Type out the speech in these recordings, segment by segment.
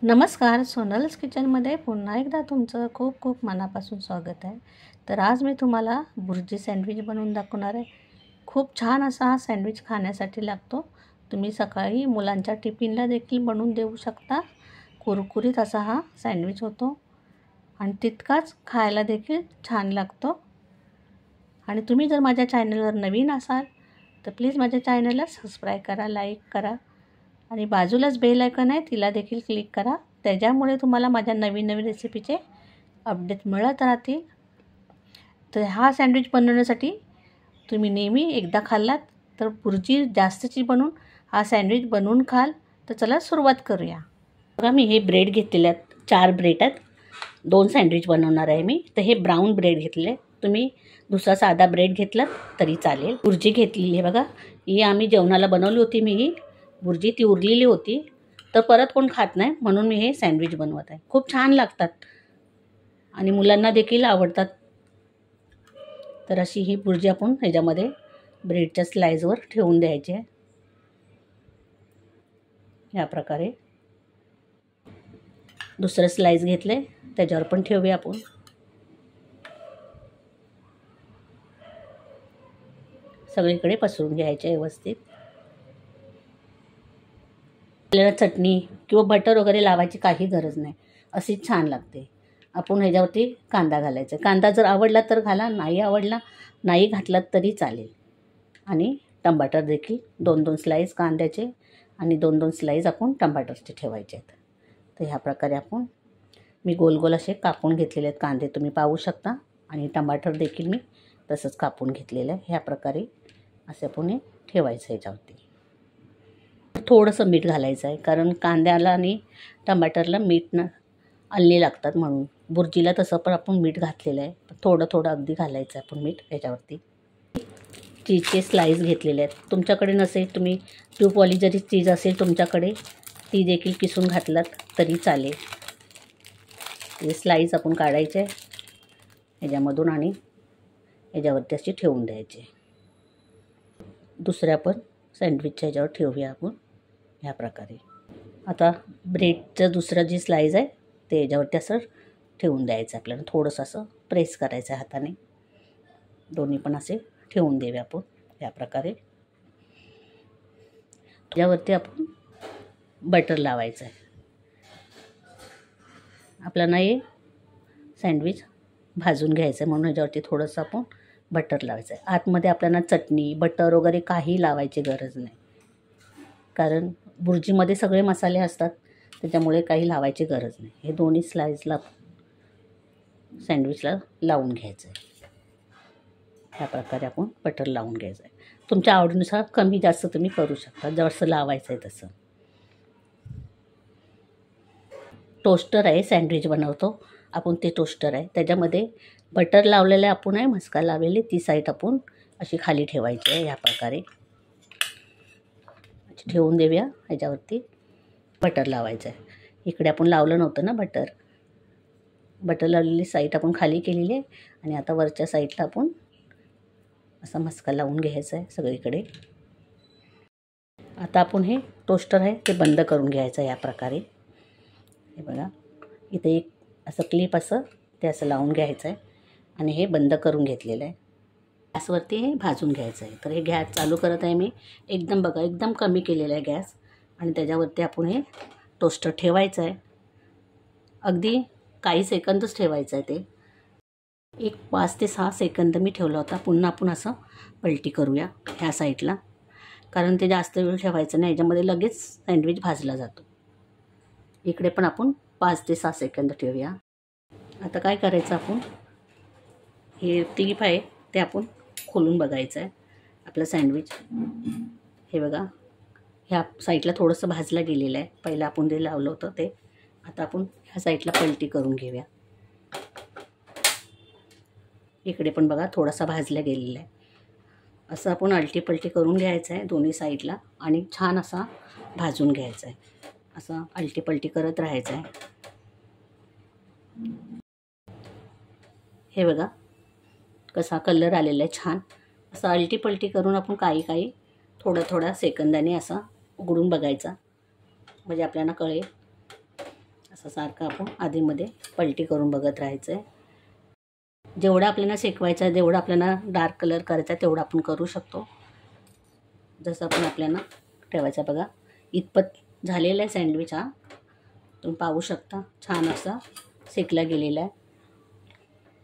नमस्कार, सोनल्स किचनमध्ये पुन्हा एकदा तुमचं खूप खूप मनापासून स्वागत आहे. तर आज मी तुम्हाला बुर्जी सँडविच बनवून दाखवणार आहे. खूप छान असा हा सँडविच खाण्यासाठी लागतो. तुम्ही सकाळी मुलांच्या टिफिनला देखील बनवून देऊ शकता. कुरकुरीत असा हा सँडविच होतो आणि तितकाच खायला देखील छान लागतो. आणि तुम्ही जर माझ्या चॅनलवर नवीन असाल तर प्लीज माझ्या चॅनलला सबस्क्राईब करा, लाईक करा आणि बाजूलाच बेल आयकॉन आहे तिला देखील क्लिक करा. त्याच्यामुळे तुम्हाला माझ्या नवीन नवीन रेसिपीचे अपडेट मिळत राहतील. तर हा सँडविच बनवण्यासाठी तुम्ही नेहमी एकदा खाल्लात तर बुर्जी जास्तची बनवून हा सँडविच बनवून खाल. तर चला सुरुवात करूया. बघा, मी हे ब्रेड घेतलेले आहेत, 4 ब्रेड आहेत. 2 सँडविच बनवणार आहे मी. तर हे ब्राऊन ब्रेड घेतले. तुम्ही दुसरा साधा ब्रेड घेतला तरी चालेल. बुर्जी घेतलेली आहे बघा. ही आम्ही जेवणाला बनवली होती. मी ही बुर्जी ती उरलेली होती, तर परत कोण खात नाही म्हणून मी हे सँडविच बनवत आहे. खूप छान लागतात आणि मुलांना देखील आवडतात. तर अशी ही बुर्जी आपण ह्याच्यामध्ये ब्रेडच्या स्लाइसवर ठेवून द्यायची आहे. या प्रकारे दुसरं स्लाइस घेतले त्याच्यावर पण ठेवूया आपण. सगळीकडे पसरून घ्यायचे व्यवस्थित. आपल्याला चटणी किंवा बटर वगैरे लावायची काही गरज नाही, अशीच छान लागते. आपण ह्याच्यावरती कांदा घालायचा. कांदा जर आवडला तर घाला, नाही आवडला नाही घातलात तरी चालेल. आणि टमाटर देखील 2-2 स्लाईस कांद्याचे आणि 2-2 स्लाईस आपण टमाटरचे ठेवायचे आहेत. तर ह्या प्रकारे आपण मी गोल गोल असे कापून घेतलेले आहेत कांदे, तुम्ही पाहू शकता. आणि टमाटर देखील मी तसंच कापून घेतलेलं आहे. ह्या प्रकारे असे आपण हे ठेवायचं ह्याच्यावरती. थोडंसं मीठ घालायचं आहे, कारण कांद्याला आणि टमाटरला मीठ आले लागतात म्हणून. बुर्जीला तसं पण आपण मीठ घातलेलं आहे, थोडं थोडं अगदी घालायचं आहे आपण मीठ ह्याच्यावरती. चीजचे स्लाईस घेतलेले आहेत. तुमच्याकडे नसेल, तुम्ही ट्यूबवाली जरी चीज असेल तुमच्याकडे ती देखील किसून घातलात तरी चालेल. हे स्लाईस आपण काढायचे ह्याच्यामधून आणि ह्याच्यावरती अशी ठेवून द्यायचे. दुसऱ्या पण सँडविचच्या ह्याच्यावर ठेवूया आपण ह्या प्रकारे. आता ब्रेडचं दुसरं जी स्लाईस आहे ते ह्याच्यावरती असं ठेवून द्यायचं. आपल्याला थोडंसं असं प्रेस करायचं आहे हाताने. दोन्ही पण असे ठेवून देऊया आपण या प्रकारे. त्याच्यावरती आपण बटर लावायचं आहे. आपल्याला हे सँडविच भाजून घ्यायचं आहे म्हणून ह्याच्यावरती थोडंसं आपण बटर लावायचं आहे. आतमध्ये आपल्याला चटणी बटर वगैरे काही लावायची गरज नाही, कारण बुर्जीमध्ये सगळे मसाले असतात, त्याच्यामुळे काही लावायची गरज नाही. हे दोन्ही स्लाईसला सँडविचला लावून घ्यायचं आहे. ह्या प्रकारे आपण बटर लावून घ्यायचं आहे. तुमच्या आवडीनुसार कमी जास्त तुम्ही करू शकता, जसं लावायचं आहे तसं. टोस्टर आहे, सँडविच बनवतो आपण ते टोस्टर आहे. त्याच्यामध्ये बटर लावलेलं आपण आहे, मस्का लावलेली ती साईड आपण अशी खाली ठेवायची आहे. ह्या प्रकारे ठेवून देऊया. ह्याच्यावरती बटर लावायचं आहे. इकडे आपण लावलं नव्हतं ना बटर लावलेली साईड आपण खाली केलेली आहे आणि आता वरच्या साईडला आपण असा मस्का लावून घ्यायचा आहे सगळीकडे. आता आपण हे टोस्टर आहे ते बंद करून घ्यायचं या प्रकारे. हे बघा, इथे एक असं क्लिप असं ते असं लावून घ्यायचं आहे आणि हे बंद करून घेतलेलं आहे. गॅसवरती हे भाजून घ्यायचं आहे. तर हे गॅस चालू करत आहे मी. एकदम बघा, एकदम कमी केलेला आहे गॅस आणि त्याच्यावरती आपण हे टोस्टर ठेवायचं आहे. अगदी काही सेकंदच ठेवायचं आहे ते. एक 5 ते 6 सेकंद मी ठेवला होता. पुन्हा आपण असं पलटी करूया ह्या साईडला, कारण ते जास्त वेळ ठेवायचं नाही, याच्यामध्ये लगेच सँडविच भाजला जातो. इकडे पण आपण 5 ते 6 सेकंद ठेवूया. आता काय करायचं, आपण हे टीप आहे ते आपण खोलून बघायचं आहे आपलं सँडविच. हे बघा, ह्या साईडला थोडंसं भाजलं गेलेलं आहे. पहिलं आपण जे लावलं होतं ते. आता आपण ह्या साईडला पलटी करून घेऊया. इकडे पण बघा थोडासा भाजला गेलेला आहे. असं आपण आलटी पलटी करून घ्यायचं आहे दोन्ही साईडला आणि छान असा भाजून घ्यायचा आहे. असं आलटी पलटी करत राहायचं आहे. हे बघा कसा कलर आलेला आहे छान. असं आलटी पलटी करून आपण काही थोड्या सेकंदाने असा उघडून बघायचा, म्हणजे आपल्याला कळेल. असं सारखं आपण आधीमध्ये पलटी करून बघत राहायचं आहे. जेवढं आपल्याला शेकवायचं आहे, जेवढं आपल्याला डार्क कलर करायचा आहे तेवढं आपण करू शकतो. जसं आपण आपल्याला ठेवायचं बघा. इतपत झालेला आहे सँडविच हा. तुम्ही पाहू शकता छान असा शेकला गेलेला आहे.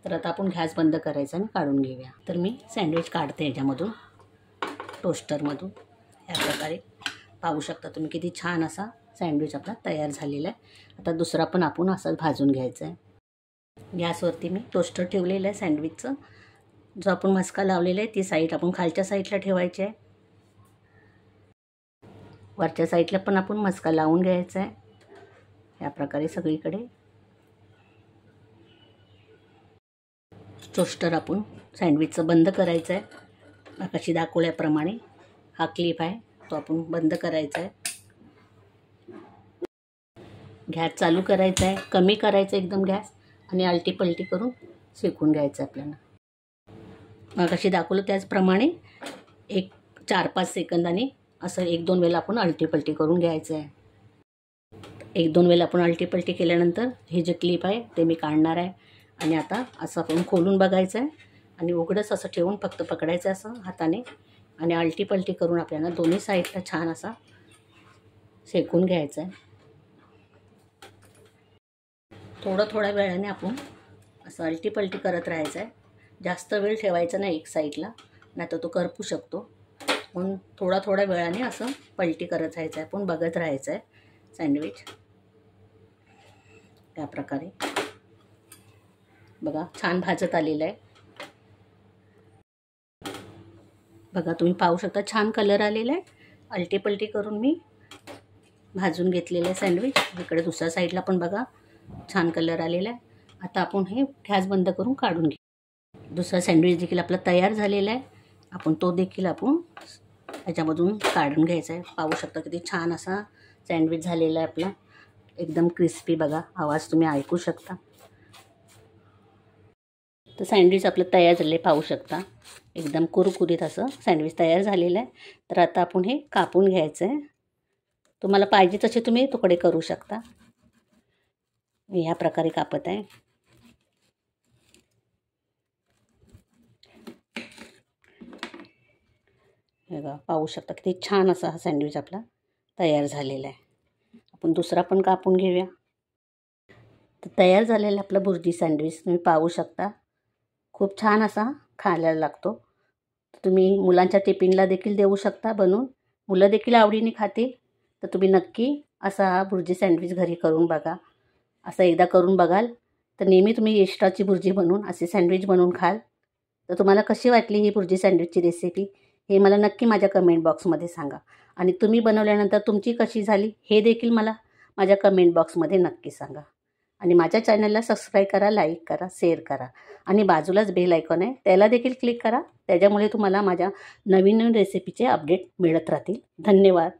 तर आता आपण गॅस बंद करायचा आणि काढून घेऊया. तर मी सँडविच काढते ह्याच्यामधून, टोस्टरमधून. ह्या प्रकारे पाहू शकता तुम्ही किती छान असा सँडविच आपला तयार झालेला आहे. आता दुसरा पण आपण असाच भाजून घ्यायचा आहे. गॅसवरती मी टोस्टर ठेवलेलं आहे सँडविचचं. जो आपण मस्का लावलेला आहे ती साईड आपण खालच्या साईडला ठेवायची आहे. वरच्या साईडला पण आपण मस्का लावून घ्यायचा आहे. या प्रकारे सगळीकडे टोस्टर आपण सँडविचचं बंद करायचं आहे. आकाशी दाखवल्याप्रमाणे हा क्लिप आहे तो आपण बंद करायचा आहे. गॅस चालू करायचा आहे, कमी करायचं एकदम गॅस, आणि आलटी पलटी करून शेकून घ्यायचं आहे आपल्याला. आकाशी दाखवलं त्याचप्रमाणे 4-5 सेकंदांनी असं 1-2 वेळेला आपण आलटी पलटी करून घ्यायचं आहे. 1-2 वेळेला आपण आलटी पलटी केल्यानंतर हे जे क्लिप आहे ते मी काढणार आहे. आणि आता असं आपण खोलून बघायचं आहे आणि उघडंच असं ठेवून फक्त पकडायचं असं हाताने आणि आलटी पलटी करून आपल्याला दोन्ही साईडला छान असा शेकून घ्यायचा आहे. थोड्या वेळाने आपण असं आलटी पलटी करत राहायचं आहे. जास्त वेळ ठेवायचा नाही एक साईडला, नाही तर तो करपू शकतो. म्हणून थोड्या वेळाने असं पलटी करत राहायचं आहे. आपण बघत राहायचं आहे सँडविच. त्या प्रकारे बघा छान भाजत आलेलं आहे. बघा तुम्ही पाहू शकता छान कलर आलेला आहे. आलटी पलटी करून मी भाजून घेतलेलं आहे सँडविच. इकडे दुसऱ्या साईडला पण बघा छान कलर आलेला आहे. आता आपण हे गॅस बंद करून काढून घेऊ. दुसरा सँडविच देखील आपला तयार झालेला आहे. आपण तो देखील आपण ह्याच्यामधून काढून घ्यायचा आहे. पाहू शकता किती छान असा सँडविच झालेला आहे आपला. एकदम क्रिस्पी बघा, आवाज तुम्ही ऐकू शकता. तर सँडविच आपलं तयार झाले पाहू शकता. एकदम कुरकुरीत असं सँडविच तयार झालेलं आहे. तर आता आपण हे कापून घ्यायचं आहे. तुम्हाला पाहिजे तसे तुम्ही तुकडे करू शकता. मी ह्या प्रकारे कापत आहे. हे बघा पाहू शकता किती छान असा हा सँडविच आपला तयार झालेला आहे. आपण दुसरा पण कापून घेऊया. तर तयार झालेला आपला भुर्जी सँडविच तुम्ही पाहू शकता. खूप छान असा खायला लागतो. तुम्ही मुलांच्या टिफिनला देखील देऊ शकता बनवून. मुलं देखील आवडीने खातील. तर तुम्ही नक्की असा हा भुर्जी सँडविच घरी करून बघा. असं एकदा करून बघाल तर नेहमी तुम्ही एक्स्ट्राची भुर्जी बनवून असे सँडविच बनवून खाल. तर तुम्हाला कशी वाटली ही भुर्जी सँडविचची रेसिपी हे मला नक्की माझ्या कमेंट बॉक्समध्ये सांगा. आणि तुम्ही बनवल्यानंतर तुमची कशी झाली हे देखील मला माझ्या कमेंट बॉक्समध्ये नक्की सांगा. आणि माझ्या चॅनलला सबस्क्राईब करा, लाईक करा, शेअर करा. आणि बाजूलाच बेल आयकॉन आहे त्याला देखील क्लिक करा. त्याच्यामुळे तुम्हाला माझ्या नवीन रेसिपीचे अपडेट मिळत राहतील. धन्यवाद.